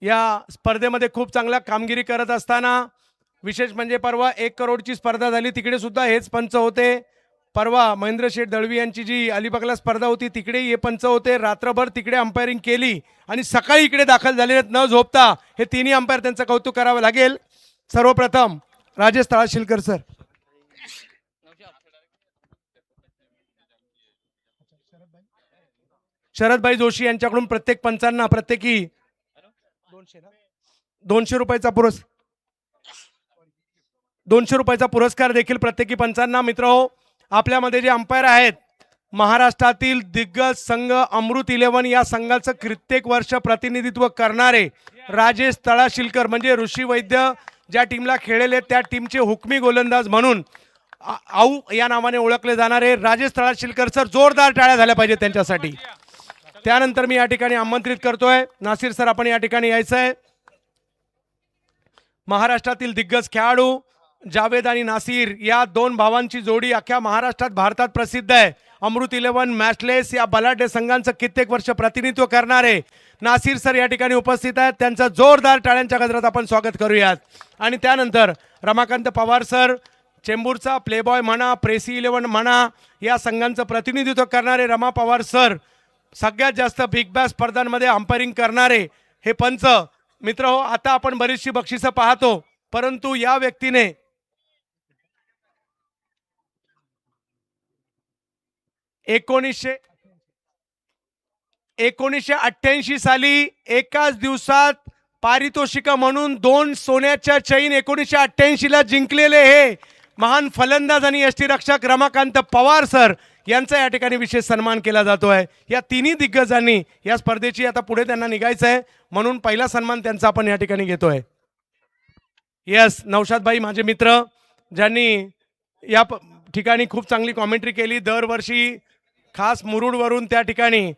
या स्पर्धेमध्ये खूप चांगला कामगिरी करत असताना विशेष म्हणजे परवा 1 करोडची स्पर्धा झाली, तिकडे सुद्धा हेच पंच होते. परवा महेंद्र शेठ दळवी यांची जी अलिबागला स्पर्धा होती तिकडे हे पंच होते. रात्रभर तिकडे अंपायरिंग केली आणि सकाळी इकडे दाखल झालेले न झोपता हे तिन्ही अंपायर त्यांचं कौतुक करावं लागेल. सर्वप्रथम राजेश तळाशिलकर सर. शरदभाई जोशी यांच्याकडून प्रत्येक पंचांना प्रत्येकी 200 रुपयाचा पुरस्कार 200 रुपयाचा पुरस्कार देखील प्रत्येकी पंचांना. मित्रहो, आपल्यामध्ये जे अंपायर आहेत महाराष्ट्रातील दिग्गज संघ अमृत 11 या संघाचं कित्येक वर्ष प्रतिनिधित्व करणारे राजेश तळाशिलकर म्हणजे ऋषी वैद्य ज्या टीमला खेळलेले त्या टीमचे हुकमी गोलंदाज म्हणून आऊ या नावाने ओळखले जाणारे राजेश तळाशिलकर सर, जोरदार टाळ्या झाल्या पाहिजेत त्यांच्यासाठी. त्यानंतर मी या ठिकाणी आमंत्रित करतोय नासिर सर, आपण या ठिकाणी यायचं आहे. महाराष्ट्रातील दिग्गज खेळाडू जावेद आणि नासिर या दोन भावांची जोडी अख्ख्या महाराष्ट्रात भारतात प्रसिद्ध आहे. अमृत 11 मॅचलेस या बलाढ्य संघांचं कित्येक वर्ष प्रतिनिधित्व करणारे नासिर सर या ठिकाणी उपस्थित आहेत. त्यांचं जोरदार टाळ्यांच्या गजरात आपण स्वागत करूयात. आणि त्यानंतर रमाकांत पवार सर, चेंबूरचा प्लेबॉय म्हणा, प्रेसी 11 म्हणा या संघांचं प्रतिनिधित्व करणारे रमा पवार सर, सगळ्यात जास्त बिग बॅश स्पर्धांमध्ये अंपायरिंग करणारे हे पंच. मित्र हो, आता आपण बरीचशी बक्षिसं पाहतो, परंतु या व्यक्तीने एकोणीसशे 1988 साली एकाच दिवसात पारितोषिक म्हणून 2 सोन्याच्या चैन 1988 ला जिंकलेले हे महान फलंदाज आणि यष्टीरक्षक रमाकांत पवार सर यांचा या ठिकाणी विशेष सन्मान केला जातोय. या तिन्ही दिग्गजांनी या स्पर्धेची आता पुढे त्यांना निघायचं आहे, म्हणून पहिला सन्मान त्यांचा आपण या ठिकाणी घेतोय. यस, नौशाद भाई माझे मित्र, ज्यांनी या ठिकाणी खूप चांगली कॉमेंट्री केली. दरवर्षी खास मुरुडवरून त्या ठिकाणी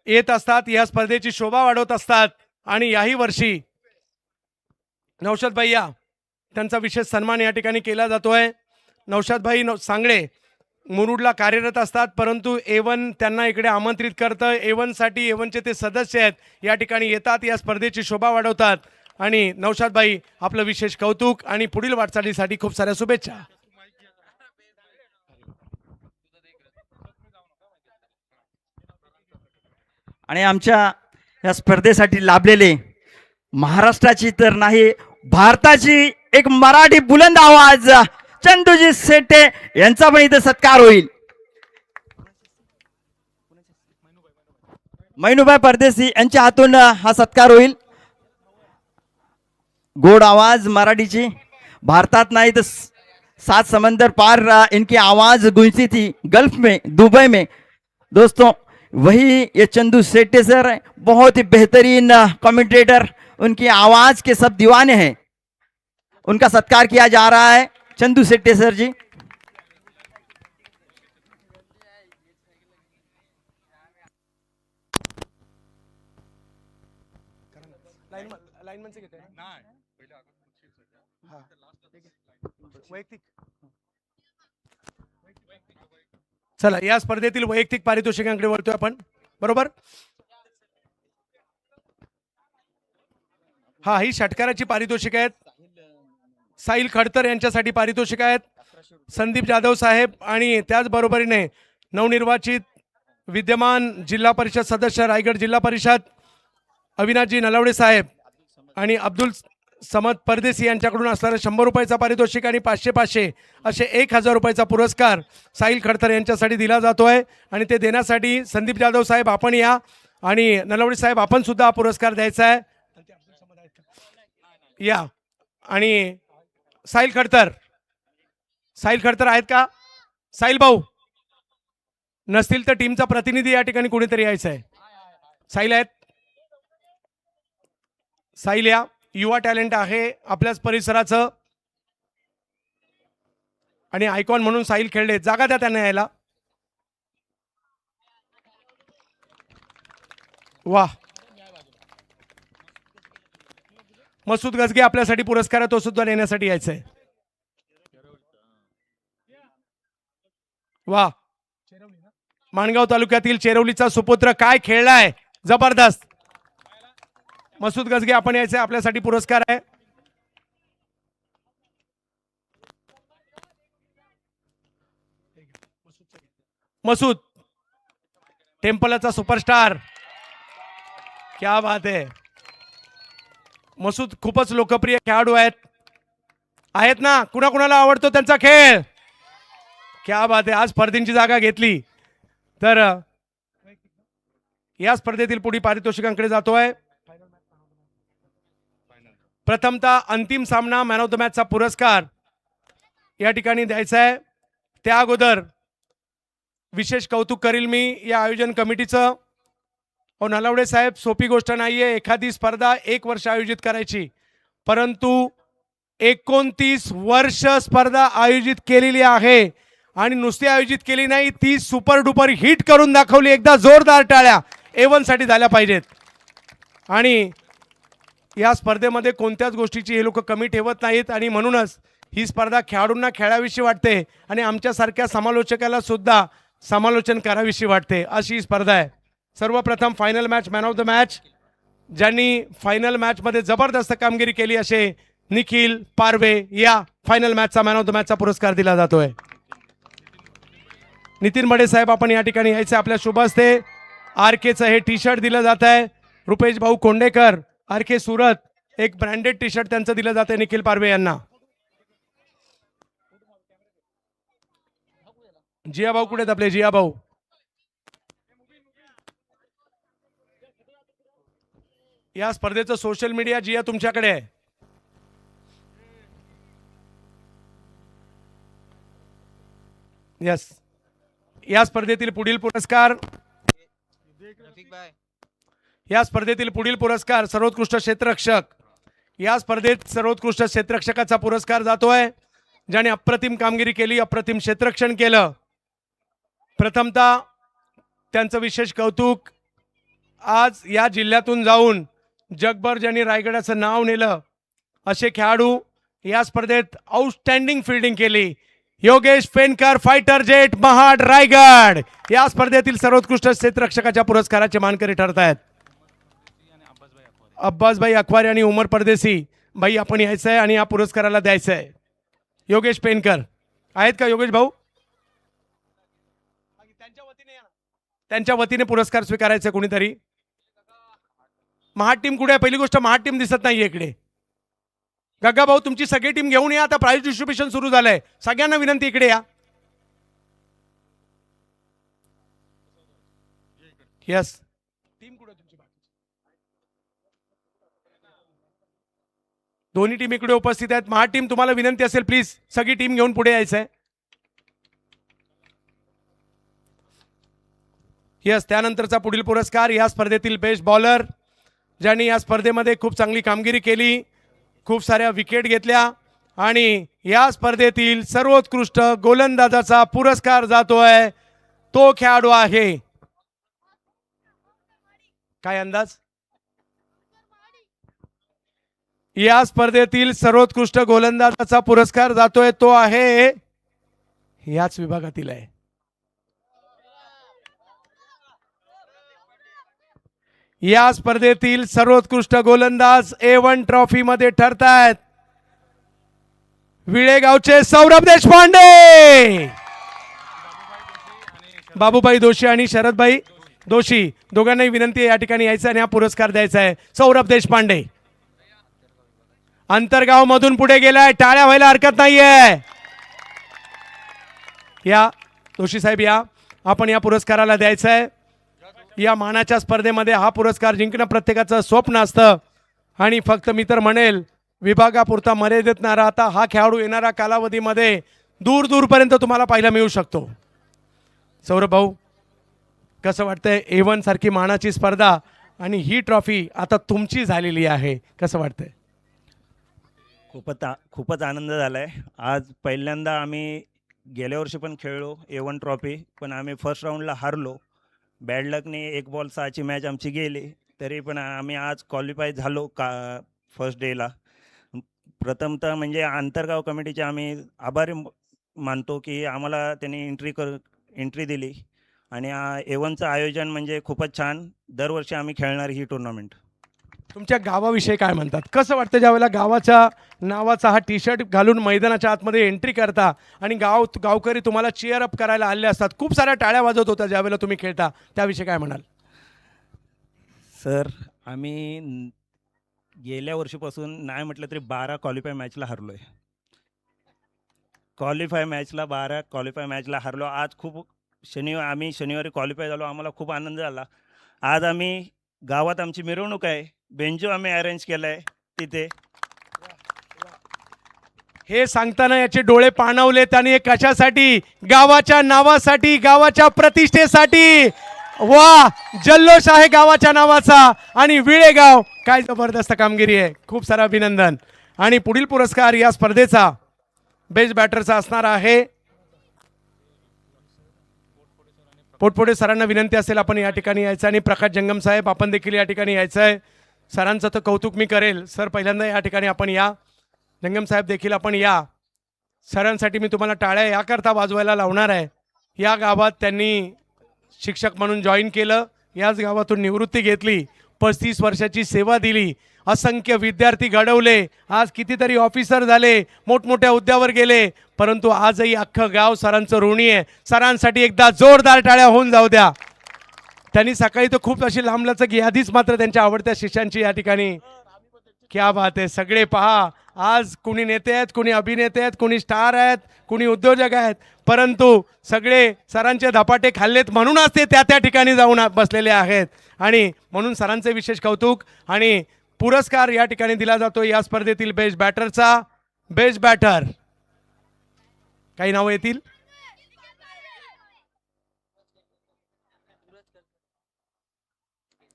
येत असतात, या स्पर्धेची शोभा वाढवत असतात. आणि याही वर्षी नौशाद भाई या त्यांचा विशेष सन्मान या ठिकाणी केला जातोय. नौशाद भाई सांगळे मुरुडला कार्यरत असतात, परंतु A1 त्यांना इकडे आमंत्रित करतं. A1 साठी A1 चे ते सदस्य आहेत, या ठिकाणी येतात, या स्पर्धेची शोभा वाढवतात. आणि नौशाद भाई आपलं विशेष कौतुक आणि पुढील वाटचालीसाठी खूप साऱ्या शुभेच्छा. आणि आमच्या या स्पर्धेसाठी लाभलेले महाराष्ट्राची तर नाही भारताची एक मराठी बुलंद आवाज चंदूजी सेटे यांचा पण इथे सत्कार होईल. मैनूभाई परदेसी यांच्या हातून हा सत्कार होईल. गोड आवाज मराठीची, भारतात नहीं तो 7 समंदर पार इनकी आवाज गूंजती थी गल्फ में, दुबई में. दोस्तों, वही ये चंदू सेट्टे सर बहुत ही बेहतरीन कमेंटेटर, उनकी आवाज के सब दीवाने हैं. उनका सत्कार किया जा रहा है. चंदू सेट्टे सर जी. चला, या स्पर्धेतील वैयक्तिक पारितोषिकांकडे वळतोय आपण, बरोबर. हा, ही षटकाराची पारितोषिक आहेत. साहिल खडतर यांच्यासाठी पारितोषिक आहेत. संदीप जाधव साहेब आणि त्याचबरोबरीने नवनिर्वाचित विद्यमान जिल्हा परिषद सदस्य रायगड जिल्हा परिषद अविनाशजी नलावडे साहेब आणि अब्दुल समद परदेसी यांच्याकडून असणारा 100 रुपयाचा पारितोषिक आणि 500 असे 1000 रुपयाचा पुरस्कार साहिल खडतर यांच्यासाठी दिला जातोय. आणि ते देण्यासाठी संदीप जाधव साहेब आपण या आणि नलावडे साहेब आपण सुद्धा हा पुरस्कार द्यायचा आहे. या आणि साहिल खडतर आहेत का? साहिल भाऊ नसतील तर टीमचा प्रतिनिधी या ठिकाणी कोणीतरी यायचं आहे. साहिल आहेत? साहिल या, युवा टॅलेंट आहे आपल्याच परिसराचं आणि आयकॉन म्हणून साहिल खेळले. जागा द्या त्यांना यायला. वाह, मसूद गजगे आपल्यासाठी पुरस्कार तो सुद्धा नेण्यासाठी यायचंय. वाह, माणगाव तालुक्यातील चेरवलीचा सुपुत्र काय खेळलाय, जबरदस्त. मसूद गजगे आपण यायचे, आपल्यासाठी पुरस्कार आहे. मसूद टेम्पलचा सुपरस्टार, क्या बात आहे. मसूद खूपच लोकप्रिय खेळाडू आहेत ना, कुणाकुणाला आवडतो त्यांचा खेळ. क्या बात आहे, आज स्पर्धेची जागा घेतली. तर या स्पर्धेतील पुढील पारितोषिकांकडे जातोय. प्रथमतः अंतिम सामना मॅन ऑफ द मॅचचा पुरस्कार या ठिकाणी द्यायचा आहे. त्या अगोदर विशेष कौतुक करील मी या आयोजन कमिटीचं. नलावडे साहेब, सोपी गोष्ट नाहीये एखादी स्पर्धा 1 वर्ष आयोजित करायची, परंतु 29 वर्ष स्पर्धा आयोजित केलेली आहे आणि नुसती आयोजित केली नाही, ती सुपर डुपर हिट करून दाखवली. एकदा जोरदार टाळ्या A1 साठी झाल्या पाहिजेत. आणि या स्पर्धेमध्ये कोणत्याच गोष्टीची हे लोक कमी ठेवत नाहीत आणि म्हणूनच ही स्पर्धा खेळाडूंना खेळाविषयी वाटते आणि आमच्यासारख्या समालोचकाला सुद्धा समालोचन कराविषयी वाटते, अशी ही स्पर्धा आहे. सर्वप्रथम final match, man of the match, ज्यांनी फायनल मॅचमध्ये जबरदस्त कामगिरी केली असे निखिल पारवे, या फायनल मॅचचा मॅन ऑफ द मॅचचा पुरस्कार दिला जातोय. नितीन बडे साहेब आपण या ठिकाणी यायचे, आपल्या शुभ हस्ते RKचं हे टी शर्ट दिलं जात आहे. रुपेश भाऊ कोंडेकर, RK सुरत, एक ब्रँडेड टी शर्ट त्यांचं दिलं जात आहे निखिल पारवे यांना. जिया भाऊ कुठे आहेत आपले, जिया भाऊ. या स्पर्धेचं सोशल मीडिया जिया तुमच्याकडे आहे. यस. या स्पर्धेतील पुढील पुरस्कार, या स्पर्धेतील पुढील पुरस्कार सर्वोत्कृष्ट क्षेत्ररक्षक. या स्पर्धेत सर्वोत्कृष्ट क्षेत्ररक्षकाचा पुरस्कार जातोय ज्याने अप्रतिम कामगिरी केली, अप्रतिम क्षेत्ररक्षण केलं. प्रथमतः त्यांचं विशेष कौतुक. आज या जिल्ह्यातून जाऊन जगभर ज्यांनी रायगडाचं नाव नेलं असे खेळाडू या स्पर्धेत आउटस्टँडिंग फिल्डिंग केली. योगेश पेनकर, फायटर जेट, महाड, रायगड, या स्पर्धेतील सर्वोत्कृष्ट क्षेत्ररक्षकाच्या पुरस्काराचे मानकरी ठरत आहेत. अब्बासभाई अखवारी आणि उमर परदेसी भाई आपण यायचं आहे आणि या पुरस्काराला द्यायचं आहे. योगेश पेनकर आहेत का योगेश भाऊ? त्यांच्या वतीने पुरस्कार स्वीकारायचा कोणीतरी. महाड टीम कुठे आहे? पहिली गोष्ट महाड टीम दिसत नाहीये इकडे. गग्गा भाऊ तुमची सगळी टीम घेऊन या, आता प्राइज डिस्ट्रीब्युशन सुरू झालंय. सगळ्यांना विनंती इकडे या. यस, टीम कुठे तुमची? दोन्ही टीम इकडे उपस्थित आहेत. महाड टीम तुम्हाला विनंती असेल प्लीज सगळी टीम घेऊन पुढे यायचंय. यस. त्यानंतरचा पुढील पुरस्कार या स्पर्धेतील बेस्ट बॉलर, ज्यांनी या स्पर्धेमध्ये खूप चांगली कामगिरी केली, खूप साऱ्या विकेट घेतल्या आणि या स्पर्धेतील सर्वोत्कृष्ट गोलंदाजाचा पुरस्कार जातोय. तो खेळाडू आहे, काय अंदाज? या स्पर्धेतील सर्वोत्कृष्ट गोलंदाजाचा पुरस्कार जातोय तो आहे, याच विभागातील आहे. या स्पर्धेतील सर्वोत्कृष्ट गोलंदाज A1 ट्रॉफी मध्ये ठरतायत विळेगावचे सौरभ देशपांडे. बाबूभाई दोशी आणि शरदभाई दोशी दोघांनाही विनंती आहे या ठिकाणी यायचं आणि हा पुरस्कार द्यायचा आहे. सौरभ देशपांडे अंतरगाव मधून पुढे गेलाय, टाळ्या व्हायला हरकत नाहीये. या दोशी साहेब या, आपण या पुरस्काराला द्यायचं आहे. या मानाच्या स्पर्धेमध्ये हा पुरस्कार जिंकणं प्रत्येकाचं स्वप्न असतं आणि फक्त मी तर म्हणेल विभागापुरता मर्यादित न राहता हा खेळाडू येणाऱ्या कालावधीमध्ये दूर दूरपर्यंत तुम्हाला पाहायला मिळू शकतो. सौरभ भाऊ कसं वाटतंय? A1 सारखी मानाची स्पर्धा आणि ही ट्रॉफी आता तुमची झालेली आहे, कसं वाटतंय? खूपच आनंद झाला आहे. आज पहिल्यांदा आम्ही गेल्या वर्षी पण खेळलो A1 ट्रॉफी, पण आम्ही फर्स्ट राऊंडला हारलो. बॅड लकने 1 बॉल 6ची मॅच आमची गेली, तरी पण आम्ही आज क्वालिफाय झालो का फर्स्ट डेला. प्रथमतः म्हणजे आंतरगाव कमिटीचे आम्ही आभारी मानतो की आम्हाला त्यांनी एंट्री दिली आणि A1चं आयोजन म्हणजे खूपच छान. दरवर्षी आम्ही खेळणार ही टुर्नामेंट. तुमच्या गावाविषयी काय म्हणतात? कसं वाटतं ज्यावेळेला गावाच्या नावाचा हा टी शर्ट घालून मैदानाच्या आतमध्ये एंट्री करता आणि गावकरी तुम्हाला चीअर अप करायला आले असतात, खूप साऱ्या टाळ्या वाजवत होत्या ज्यावेळेला तुम्ही खेळता, त्याविषयी काय म्हणाल? सर आम्ही गेल्या वर्षीपासून नाही म्हटलं तरी 12 क्वालिफाय मॅचला हरलो आहे. बारा क्वालिफाय मॅचला हरलो. आज खूप आम्ही शनिवारी क्वालिफाय झालो. आम्हाला खूप आनंद झाला. आज आम्ही गावात आमची मिरवणूक आहे. बेंजो आम्ही अरेंज केला आहे तिथे. हे सांगताना याचे डोळे पाणावलेत आणि हे कशासाठी? गावाच्या नावासाठी, गावाच्या प्रतिष्ठेसाठी. वा, जल्लोष आहे गावाच्या नावाचा. आणि विळेगाव, काय जबरदस्त कामगिरी आहे. खूप सारं अभिनंदन. आणि पुढील पुरस्कार या स्पर्धेचा बेस्ट बॅटरचा असणार आहे. पोटपोटे सरांना विनंती असेल आपण या ठिकाणी यायचं आणि प्रकाश जंगम साहेब आपण देखील या ठिकाणी यायचं आहे. सरांचं तर कौतुक मी करेल. सर पहिल्यांदा या ठिकाणी आपण या. जंगम साहेब देखील आपण या. सरांसाठी मी तुम्हाला टाळ्या याकरता वाजवायला लावणार आहे. या गावात त्यांनी शिक्षक म्हणून जॉईन केलं, याच गावातून निवृत्ती घेतली, 35 वर्षाची सेवा दिली, असंख्य विद्यार्थी घडवले, आज कितीतरी ऑफिसर झाले, मोठमोठ्या हुद्द्यावर गेले, परंतु आजही अख्खं गाव सरांचं ऋणी आहे. सरांसाठी एकदा जोरदार टाळ्या होऊन जाऊ द्या. त्यांनी सकाळी तर खूप अशी लांबलचक यादीच मात्र त्यांच्या आवडत्या शिष्यांची या ठिकाणी. क्या बात आहे. सगळे पहा, आज कुणी नेते आहेत, कुणी अभिनेते आहेत, कुणी स्टार आहेत, कुणी उद्योजक आहेत, परंतु सगळे सरांचे धपाटे खाल्लेत म्हणूनच ते त्या ठिकाणी जाऊन बसलेले आहेत. आणि म्हणून सरांचे विशेष कौतुक. आणि पुरस्कार या ठिकाणी दिला जातो या स्पर्धेतील बेस्ट बॅटरचा. बेस्ट बॅटर काही नावं येतील?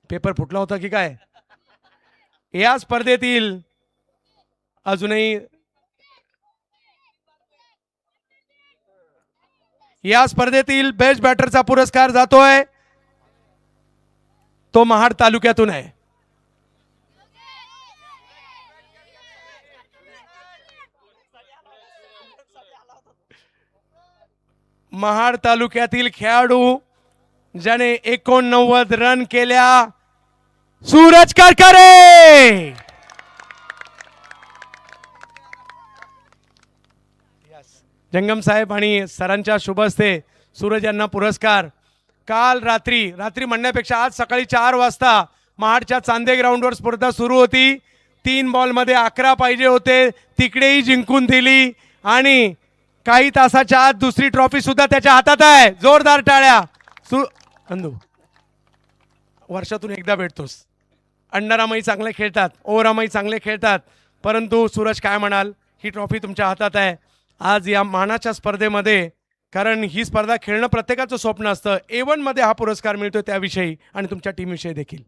पेपर फुटला होता की काय? या स्पर्धेतील अजूनही या स्पर्धेतील बेस्ट बॅटरचा पुरस्कार जातोय, तो महाड तालुक्यातून आहे. महाड तालुक्यातील खेळाडू ज्याने 89 रन केल्या, सूरज करकरे. जंगम साहेब आणि सरांच्या शुभ हस्ते सूरज यांना पुरस्कार. काल रात्री म्हणण्यापेक्षा आज सकाळी 4 वाजता महाडच्या चांदे ग्राउंडवर स्पर्धा सुरू होती. 3 बॉलमध्ये 11 पाहिजे होते, तिकडेही जिंकून दिली. आणि काही तासाच्या आत दुसरी ट्रॉफी सुद्धा त्याच्या हातात आहे. जोरदार टाळ्या. अंदू, वर्षातून एकदा भेटतोस. अंडरामाई चांगले खेळतात, ओवरामाई चांगले खेळतात, परंतु सूरज काय म्हणाल, ही ट्रॉफी तुमच्या हातात आहे आज या मानाच्या स्पर्धेमध्ये. कारण ही स्पर्धा खेळणं प्रत्येकाचं स्वप्न असतं. A1 मध्ये हा पुरस्कार मिळतो त्याविषयी आणि तुमच्या टीमविषयी देखील.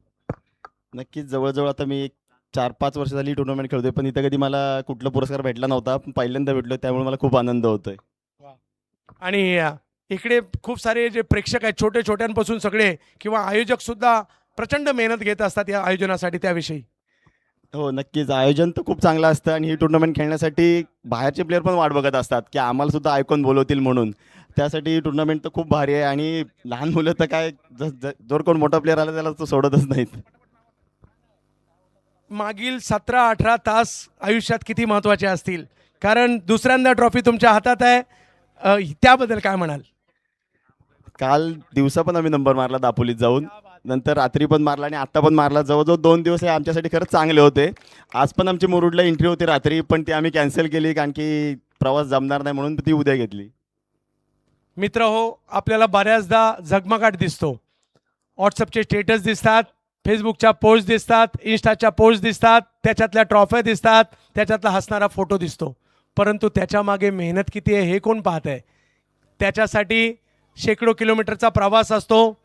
नक्कीच जवळजवळ आता मी 4-5 वर्ष झाली टुर्नामेंट खेळतोय, पण इथं कधी मला कुठला पुरस्कार भेटला नव्हता. पहिल्यांदा भेटलो, त्यामुळे मला खूप आनंद होतोय. आणि इकडे खूप सारे जे प्रेक्षक आहेत, छोटे छोट्यांपासून सगळे, किंवा आयोजक सुद्धा प्रचंड मेहनत घेत असतात या आयोजनासाठी, त्याविषयी. हो नक्कीच, आयोजन तर खूप चांगलं असतं आणि ही टुर्नामेंट खेळण्यासाठी बाहेरचे प्लेयर पण वाट बघत असतात की आम्हाला सुद्धा ऐकून बोलवतील म्हणून. त्यासाठी ही टुर्नामेंट तर खूप भारी आहे. आणि लहान मुलं तर काय, जर कोण मोठा प्लेयर आला त्याला तो सोडतच नाहीत. मागील 17-18 तास आयुष्यात किती महत्त्वाचे असतील, कारण दुसऱ्यांदा ट्रॉफी तुमच्या हातात आहे. त्याबद्दल काय म्हणाल? काल दिवसा पण आम्ही नंबर मारला दापोलीत जाऊन, नंतर रात्री पण मारला आणि आत्ता पण मारला. जवळजवळ 2 दिवस हे आमच्यासाठी खरंच चांगले होते. आज पण आमची मुरुडला एंट्री होती रात्री, पण ती आम्ही कॅन्सल केली कारण की प्रवास जमणार नाही म्हणून ती उद्या घेतली. मित्र हो, आपल्याला बऱ्याचदा झगमगाट दिसतो. व्हॉट्सअपचे स्टेटस दिसतात, फेसबुकच्या पोस्ट दिसतात, इंस्टाच्या पोस्ट दिसतात, त्याच्यातल्या ट्रॉफ्या दिसतात, त्याच्यातला हसणारा फोटो दिसतो, परंतु त्याच्या मागे मेहनत किती आहे हे कोण पाहत आहे? त्याच्यासाठी शेकडो किलोमीटरचा प्रवास असतो.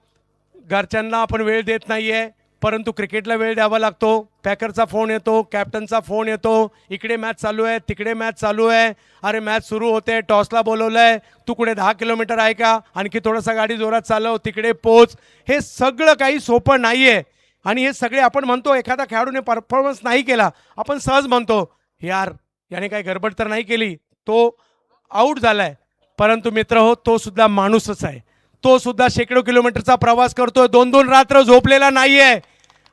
घरच्यांना आपण वेळ देत नाही आहे, परंतु क्रिकेटला वेळ द्यावा लागतो. पॅकरचा फोन येतो, कॅप्टनचा फोन येतो, इकडे मॅच चालू आहे, तिकडे मॅच चालू आहे, अरे मॅच सुरू होते, टॉसला बोलवलं आहे, तू कुठे 10 किलोमीटर आहे का, आणखी थोडासा गाडी जोरात चालव, तिकडे पोच. हे सगळं काही सोपं नाही आहे. आणि हे सगळे आपण म्हणतो, एखादा खेळाडूने परफॉर्मन्स नाही केला, आपण सहज म्हणतो यार याने काही गडबड तर नाही केली, तो आऊट झालाय. परंतु मित्र हो, तो सुद्धा माणूसच आहे. तो सुद्धा शेकडो किलोमीटरचा प्रवास करतोय, 2-2 रात्र झोपलेला नाही आहे.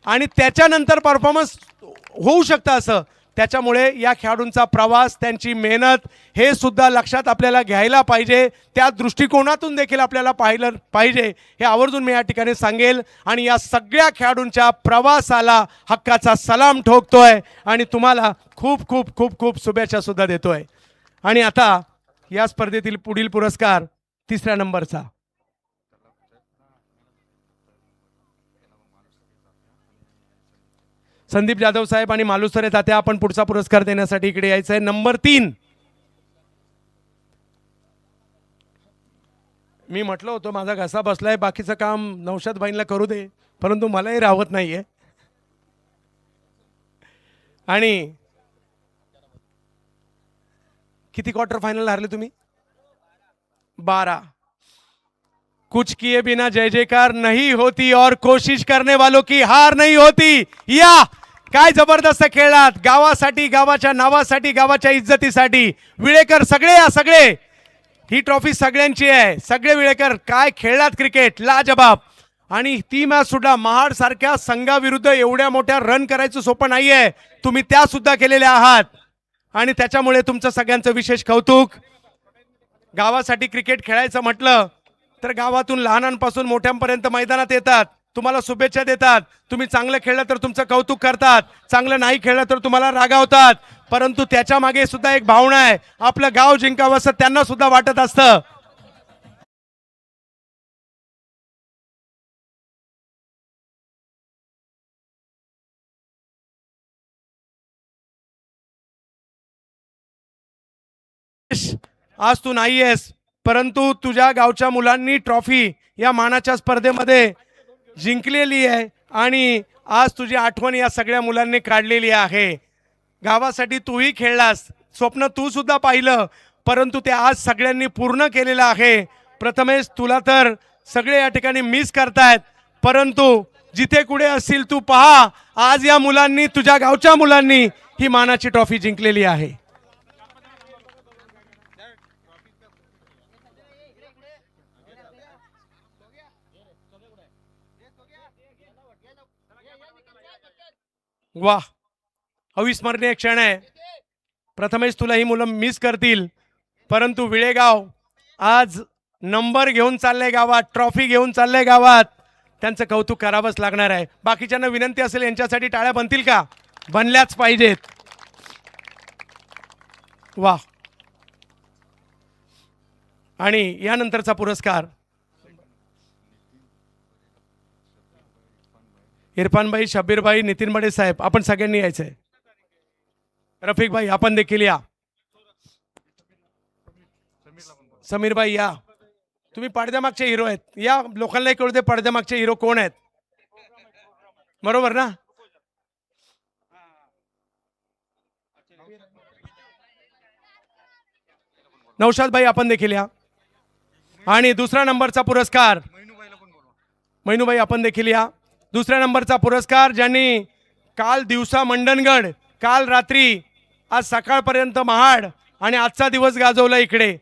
आणि त्याच्यानंतर परफॉर्मन्स होऊ शकतं असं. त्याच्यामुळे या खेळाडूंचा प्रवास, त्यांची मेहनत हे सुद्धा लक्षात आपल्याला घ्यायला पाहिजे. त्या दृष्टिकोनातून देखील आपल्याला पाहिलं पाहिजे, हे आवर्जून मी या ठिकाणी सांगेल. आणि या सगळ्या खेळाडूंच्या प्रवासाला हक्काचा सलाम ठोकतोय आणि तुम्हाला खूप खूप खूप खूप शुभेच्छा सुद्धा देतोय. आणि आता या स्पर्धेतील पुढील पुरस्कार 3ऱ्या नंबरचा संदीप जाधव साहेब आणि मालुसरे तात्या, आपण पुढचा पुरस्कार देण्यासाठी इकडे यायचं आहे. नंबर 3. मी म्हटलं होतं माझा घसा बसलाय, बाकीचं काम नौशाद भाईंना करू दे, परंतु मलाही राहत नाहीये. आणि किती क्वार्टर फायनल हारले तुम्ही? 12. कुछ किए बिना जय जयकार नहीं होती और कोशिश करने वालों की हार नहीं होती. या काय जबरदस्त खेळलात. गावासाठी, गावाच्या नावासाठी, गावाच्या इज्जतीसाठी विळेकर सगळे या सगळे, ही ट्रॉफी सगळ्यांची आहे. सगळे विळेकर काय खेळलात क्रिकेट, लाजबाब. आणि ती मॅच सुद्धा महाड सारख्या संघाविरुद्ध एवढ्या मोठ्या रन करायचं सोपं नाहीये, तुम्ही त्या सुद्धा केलेल्या आहात. आणि त्याच्यामुळे तुमचं सगळ्यांचं विशेष कौतुक. गावासाठी क्रिकेट खेळायचं म्हटलं तर गावातून लहानांपासून मोठ्यांपर्यंत मैदानात येतात, तुम्हाला शुभेच्छा देतात. तुम्ही चांगलं खेळलं तर तुमचं कौतुक करतात, चांगलं नाही खेळलं तर तुम्हाला रागावतात. परंतु त्याच्या मागे सुद्धा एक भावना आहे, आपलं गाव जिंकावं असं त्यांना सुद्धा वाटत असतं. आज तू नाहीयेस, परंतु तुझ्या गावच्या मुलांनी ट्रॉफी या मानाच्या स्पर्धेमध्ये जिंकलेली आहे आणि आज तुझी आठवण या सगळ्या मुलांनी काढलेली आहे. गावासाठी तूही खेळलास, स्वप्न तू सुद्धा पाहिलं, परंतु ते आज सगळ्यांनी पूर्ण केलेलं आहे. प्रथमेश, तुला तर सगळे या ठिकाणी मिस करतायत, परंतु जिथे कुठे असतील तू पहा, आज या मुलांनी, तुझ्या गावच्या मुलांनी ही मानाची ट्रॉफी जिंकलेली आहे. वाह, अविस्मरणीय क्षण आहे. प्रथमेश, तुला ही मुलं मिस करतील, परंतु विळेगाव आज नंबर घेऊन चाललंय गावात, ट्रॉफी घेऊन चाललंय गावात. त्यांचं कौतुक करावंच लागणार आहे. बाकीच्यांना विनंती असेल, यांच्यासाठी टाळ्या बनतील का? बनल्याच पाहिजेत. वाह. आणि यानंतरचा पुरस्कार इरफानभाई, शब्बीरभाई, नितीन बडे साहेब, आपण सगळ्यांनी यायचंय. रफिक भाई, आपण देखील या. समीरभाई या, तुम्ही पडद्यामागचे हिरो आहेत. या, लोकांना कळू दे पडद्यामागचे हिरो कोण आहेत. बरोबर ना? नौशाद भाई, आपण देखील या. आणि दुसरा नंबरचा पुरस्कार मैनूभाई, आपण देखील या. दुसऱ्या नंबरचा पुरस्कार ज्यांनी काल दिवसा मंडणगड, काल रात्री, आज सकाळपर्यंत महाड आणि आजचा दिवस गाजवला इकडे.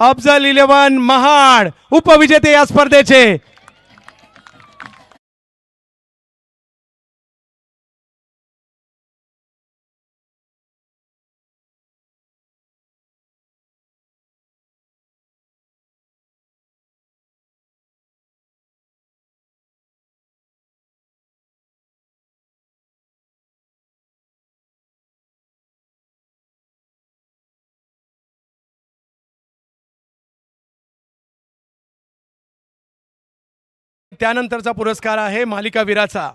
अफजल 11 महाड उपविजेते या स्पर्धेचे. त्यानंतरचा पुरस्कार आहे मालिका वीराचा.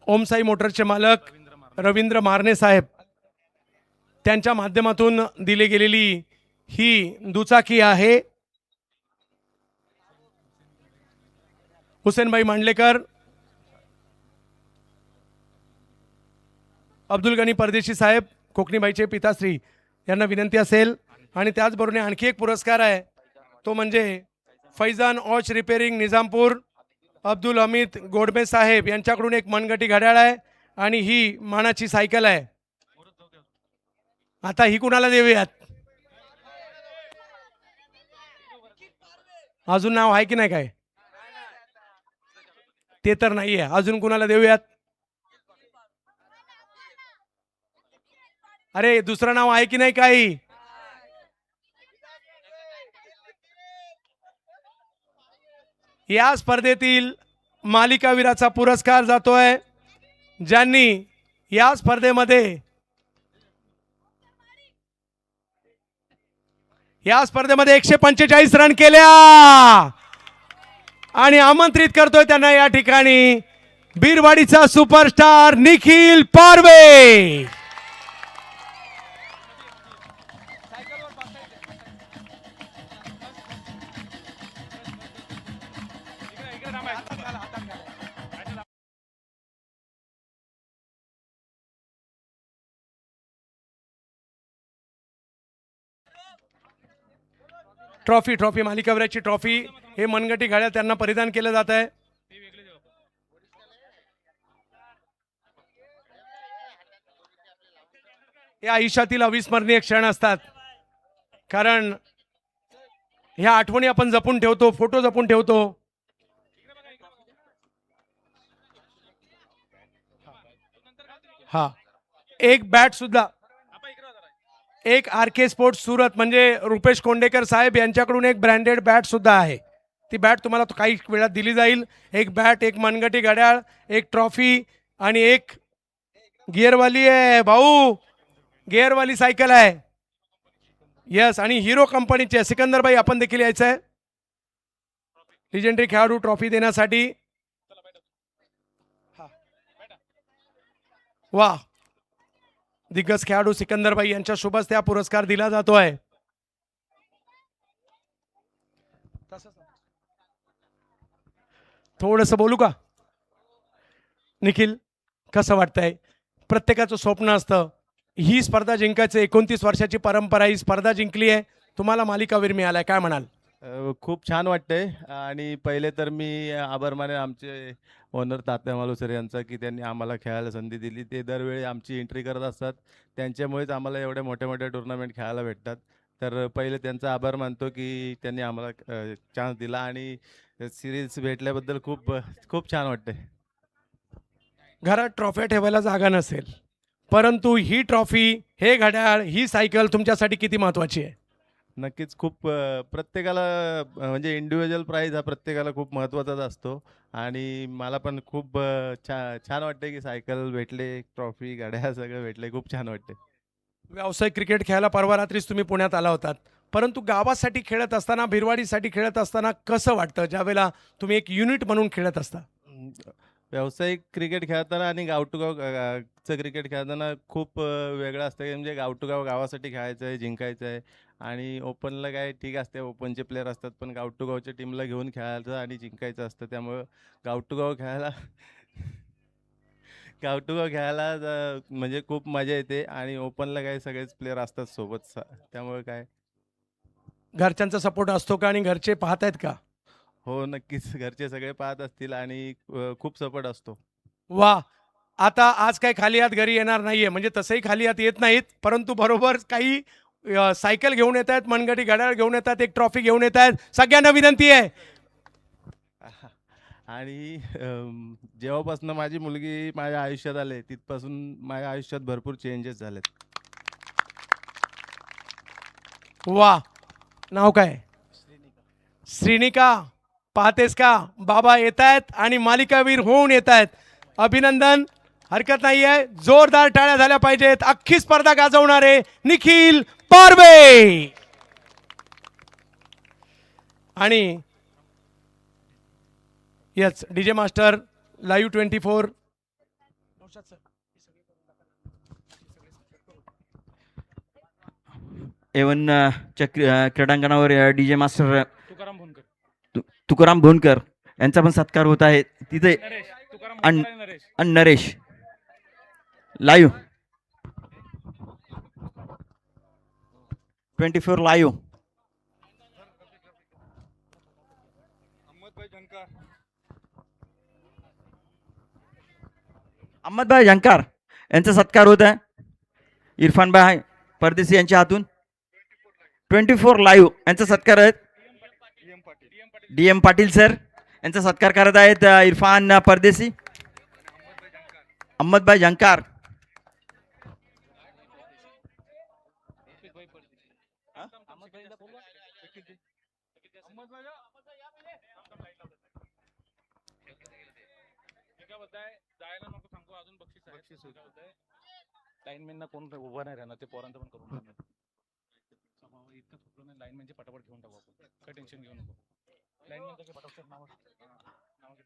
ओमसाई मोटरचे मालक रवींद्र मारणे साहेब, त्यांच्या माध्यमातून दिली गेलेली ही दुचाकी आहे. हुसेनभाई मांडलेकर, अब्दुल गनी परदेशी साहेब, कोकणीबाईचे पिताश्री, यांना विनंती असेल. आणि त्याचबरोबर आणखी एक पुरस्कार आहे, तो म्हणजे फैजान ऑच रिपेरिंग निजामपूर, अब्दुल हमीद गोडमे साहेब यांच्याकडून एक मनगटी घड्याळ आहे आणि ही मानाची सायकल आहे. आता ही कुणाला देऊयात? अजून नाव आहे की नाही काय? ते तर नाहीये. अजून कुणाला देऊयात? अरे दुसरं नाव आहे की नाही काही? या स्पर्धेतील मालिकावीराचा पुरस्कार जातोय ज्यांनी या स्पर्धेमध्ये या स्पर्धेमध्ये 145 रन केल्या आणि आमंत्रित करतोय त्यांना या ठिकाणी बीरवाडीचा सुपरस्टार निखिल पारवे. ट्रॉफी मालिकावीराची ट्रॉफी हे मनगटी घड्याळ त्यांना परिधान केलं जात आहे. या आयुष्यातील अविस्मरणीय क्षण असतात, कारण ह्या आठवणी आपण जपून ठेवतो, फोटो जपून ठेवतो. हा एक बॅट सुद्धा, एक आर.के. स्पोर्ट्स सुरत म्हणजे रुपेश कोंडेकर साहेब यांच्याकडून एक ब्रँडेड बॅट सुद्धा आहे. ती बॅट तुम्हाला काही वेळात दिली जाईल. एक बॅट, एक मनगटी घड्याळ, एक ट्रॉफी आणि एक गिअरवाली आहे भाऊ, गिअरवाली सायकल आहे. यस, आणि हिरो कंपनीची आहे. सिकंदर भाई आपण देखील यायचं आहे लिजेंडरी खेळाडू ट्रॉफी देण्यासाठी. वा, दिग्गज खेळाडू सिकंदरबाई यांच्या शुभ हस्ते हा पुरस्कार दिला जातोय. थोडस बोलू का निखिल, कसं वाटतंय? प्रत्येकाचं स्वप्न असतं ही स्पर्धा जिंकायचं. 29 वर्षाची परंपरा, ही स्पर्धा जिंकली आहे, तुम्हाला मालिकावीर मिळालाय, काय म्हणाल? खूप छान वाटतंय. आणि पहिले तर मी आभार मानेन आमचे ओनर तात्या मालुसरे यांचा, की त्यांनी आम्हाला खेळायला संधी दिली. ते दरवेळी आमची एंट्री करत असतात, त्यांच्यामुळेच आम्हाला एवढ्या मोठ्या मोठ्या टुर्नामेंट खेळायला भेटतात. तर पहिले त्यांचा आभार मानतो की त्यांनी आम्हाला चान्स दिला आणि सिरीज भेटल्याबद्दल खूप खूप छान वाटतंय. घरात ट्रॉफ्या ठेवायला जागा नसेल, परंतु ही ट्रॉफी, हे घड्याळ, ही सायकल तुमच्यासाठी किती महत्वाची आहे? नक्कीच खूप प्रत्येकाला म्हणजे इंडिव्हिज्युअल प्राईज हा प्रत्येकाला खूप महत्त्वाचाच असतो. आणि मला पण खूप छान वाटते की सायकल भेटले, ट्रॉफी, गाड्या सगळं भेटले, खूप छान वाटते. व्यावसायिक क्रिकेट खेळायला परवा रात्रीच तुम्ही पुण्यात आला होतात, परंतु गावासाठी खेळत असताना, भिरवाडीसाठी खेळत असताना कसं वाटतं ज्यावेळेला तुम्ही एक युनिट म्हणून खेळत असता? व्यावसायिक क्रिकेट खेळताना आणि गाव टू गावचं क्रिकेट खेळताना खूप वेगळं असतं. म्हणजे गाव टू गाव गावासाठी खेळायचं आहे, जिंकायचं आहे. आणि ओपनला काय ठीक असते, ओपनचे प्लेयर असतात, पण गाव टू गावच्या टीमला घेऊन खेळायचं आणि जिंकायचं असतं. त्यामुळं गाव टू गाव खेळायला गाव टू गाव खेळायला म्हणजे खूप मजा येते. आणि ओपनला काय सगळेच प्लेयर असतात सोबत, त्यामुळे काय. घरच्यांचा सपोर्ट असतो का आणि घरचे पाहतायत का? हो, नक्कीच घरचे सगळे पाहत असतील आणि खूप सपोर्ट असतो. वा, आता आज काही खाली हात घरी येणार नाहीये, म्हणजे तसंही खाली हात येत नाहीत, परंतु बरोबर काही सायकल घेऊन येत आहेत, मनगटी घड्याळ घेऊन येतात, एक ट्रॉफी घेऊन येत आहेत. सगळ्यांना विनंती आहे. आणि जेव्हापासून माझी मुलगी माझ्या आयुष्यात आले, तिथपासून माझ्या आयुष्यात भरपूर चेंजेस झालेत. वा, नाव काय? श्रीनिका. पाहतेस का, बाबा येत आहेत आणि मालिकावीर होऊन येत आहेत. अभिनंदन, हरकत नाहीये, जोरदार टाळ्या झाल्या पाहिजेत. अख्खी स्पर्धा गाजवणारे निखिल पारवे. आणि यस, डीजे मास्टर लाईव्ह 24 एवन क्रीडांगणावर डीजे मास्टर तुकाराम भोनकर यांचा पण सत्कार होत आहे तिथे. आणि नरेश लाईव्ह 24 लाईव्ह. अहमदभाई झंकार यांचा सत्कार होत आहे इरफानभाई परदेशी यांच्या हातून. 24 लाईव्ह यांचा सत्कार आहे DM पाटील सर यांचा सत्कार करत आहेत इरफान परदेशी, अहमदभाई झंकार. लाईनमॅनना कोण उभा नाही राहणार, ते पोरांचं पण करून टाकणार. इतकं थोडं नाही, लाईनमॅनचे पटापट घेऊन टाकू आपण, काय टेन्शन घेऊ नको. लाईनमॅन त्याचे पटापट नावाचे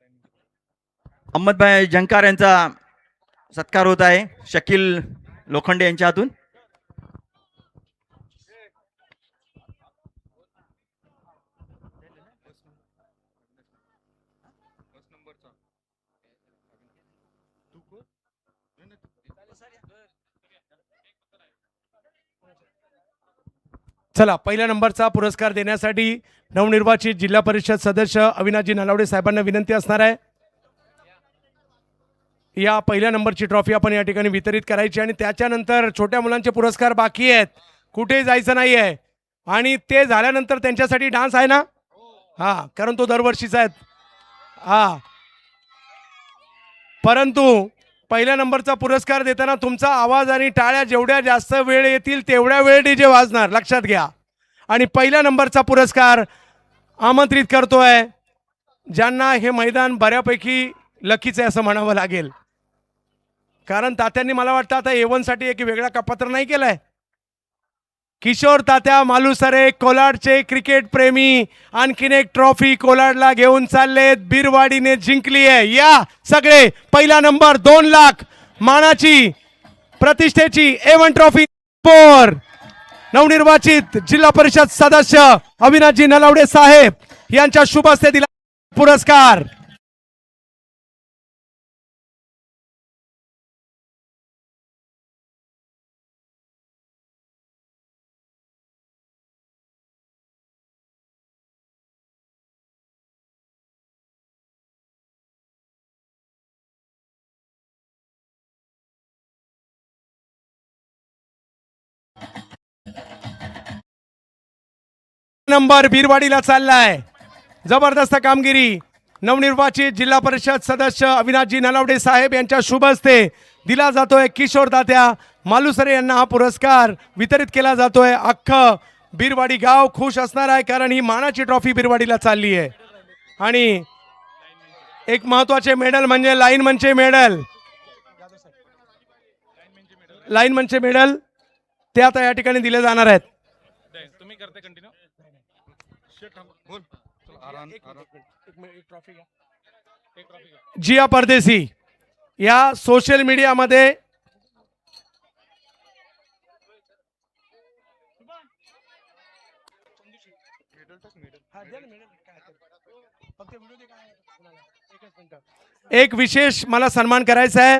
लाईनमॅन. अहमदभाई झंकार यांचा सत्कार होत आहे शकील लोखंडे यांच्या हातून. चला, पहिल्या नंबरचा पुरस्कार देण्यासाठी नवनिर्वाचित जिल्हा परिषद सदस्य अविनाशजी नलावडे साहेबांना विनंती असणार आहे. या पहिल्या नंबरची ट्रॉफी आपण या ठिकाणी वितरित करायची आणि त्याच्यानंतर छोट्या मुलांचे पुरस्कार बाकी आहेत, कुठेही जायचं नाही आहे. आणि ते झाल्यानंतर त्यांच्यासाठी डान्स आहे ना, हां, कारण तो दरवर्षीचा आहे. हां, परंतु पहिल्या नंबरचा पुरस्कार देताना तुमचा आवाज आणि टाळ्या जेवढ्या जास्त वेळ येतील तेवढ्या वेळ डीजे वाजणार, लक्षात घ्या. आणि पहिल्या नंबरचा पुरस्कार आमंत्रित करतोय ज्यांना हे मैदान बऱ्यापैकी लकीचं आहे असं म्हणावं लागेल, कारण तात्यांनी मला वाटतं आता A1 साठी एक वेगळा कपात्र नाही केलाय. किशोर तात्या मालुसरे कोलाडचे क्रिकेट प्रेमी आणखीन एक ट्रॉफी कोलाडला घेऊन चाललेत. बिरवाडीने जिंकली आहे. या सगळे पहिला नंबर 2 लाख मानाची प्रतिष्ठेची A1 ट्रॉफी फोर नवनिर्वाचित जिल्हा परिषद सदस्य अविनाशजी नलावडे साहेब यांच्या शुभ हस्ते दिला पुरस्कार. नंबर बिरवाडीला चाललाय. जबरदस्त कामगिरी नवनिर्वाचित जिल्हा परिषद सदस्य अविनाशजी नलावडे साहेब यांच्या शुभ हस्ते दिला जातोय. किशोर तात्या मालुसरे यांना हा पुरस्कार वितरित केला जातोय. अख्खं बिरवाडी गाव खुश असणार आहे, कारण ही मानाची ट्रॉफी बिरवाडीला चालली आहे. आणि एक महत्वाचे मेडल म्हणजे लाईनमनचे मेडल, लाईनमनचे मेडल ते आता या ठिकाणी दिले जाणार आहेत. तुम्ही करते कंटिन्यू. जिया परदेसी या सोशल मीडियामध्ये एक विशेष मला सन्मान करायचा आहे.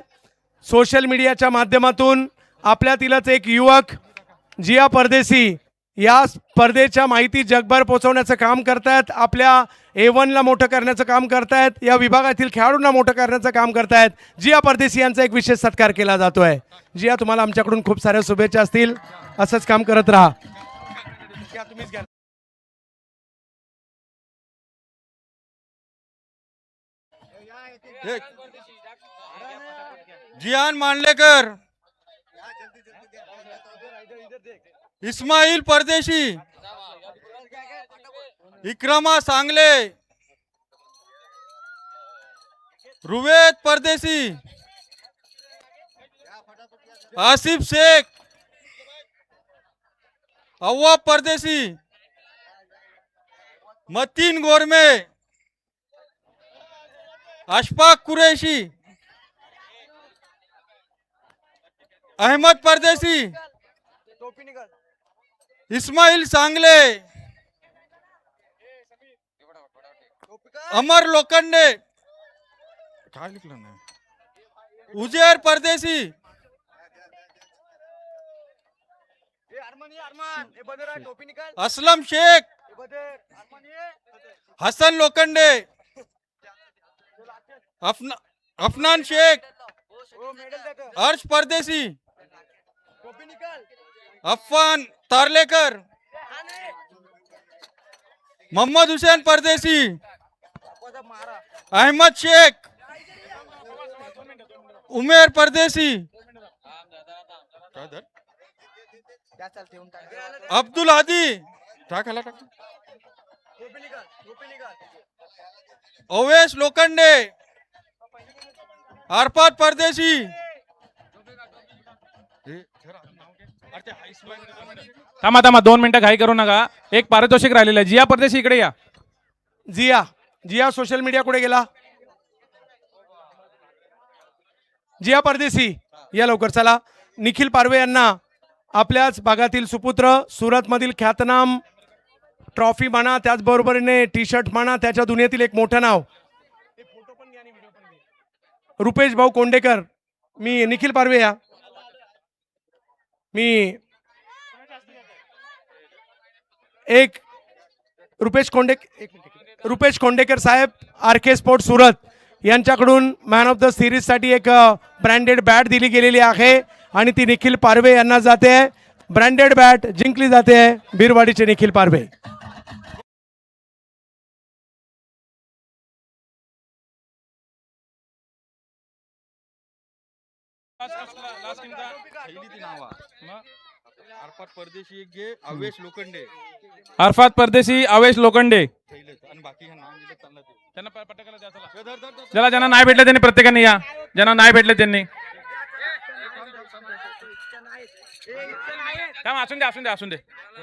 सोशल मीडियाच्या माध्यमातून आपल्यातीलच एक युवक जिया परदेसी या स्पर्धेच्या माहिती जगभर पोहोचवण्याचं काम करतायत. आपल्या A1 ला मोठं करण्याचं काम करतायत. या विभागातील खेळाडूंना मोठं करण्याचं काम करतायत. जिया परदेसी यांचा एक विशेष सत्कार केला जातोय. जिया, तुम्हाला आमच्याकडून खूप साऱ्या शुभेच्छा असतील. असंच काम करत राहा. जियान मांडलेकर, इस्माईल परदेशी, इक्रमा सांगले, रुवेद परदेशी, आसिफ शेख, अव्वा परदेशी, मतीन गोरमे, अशफाक कुरैशी, अहमद परदेशी, इस्माइल सांगले, अमर लोखंडे, काय लिखलं नाही, उजेर परदेशी, असलम शेख, हसन लोखंडे, अफनान शेख, अर्श परदेशी, अफान तारलेकर, मोहम्मद हुसैन परदेसी, अहमद शेख, उमेर परदेसी, अब्दुल हादी, ओवेस लोखंडे, अरफात परदेसी, थांबा थांबा 2 मिनिटं घाई करू नका. एक पारितोषिक राहिलेलं आहे. जिया परदेशी इकडे या. जिया जिया सोशल मीडिया कुठे गेला? जिया परदेसी या लवकर. चला, निखिल पारवे यांना आपल्याच भागातील सुपुत्र, सुरतमधील ख्यातनाम ट्रॉफी म्हणा, त्याचबरोबरीने टी शर्ट म्हणा, त्याच्या दुनियेतील एक मोठं नाव रुपेश भाऊ कोंडेकर. मी निखिल पारवे या. मी एक रुपेश कोंडेकर साहेब, आर.के. स्पोर्ट सुरत यांच्याकडून मॅन ऑफ द सिरीजसाठी एक ब्रँडेड बॅट दिली गेलेली आहे आणि ती निखिल पारवे यांना जाते. ब्रँडेड बॅट जिंकली जाते बिरवाडीचे निखिल पारवे. अरफात परदेशी एक घे, अवेश लोखंडे, अरफात परदेशी, अवेश लोखंडे. आणि बाकी हे नाव दिलं चाललं ते. त्यांना पटकन द्या. चला, ज्यांना नाही भेटले त्यांनी प्रत्येकाने या. ज्यांना नाही भेटले त्यांनी असून दे.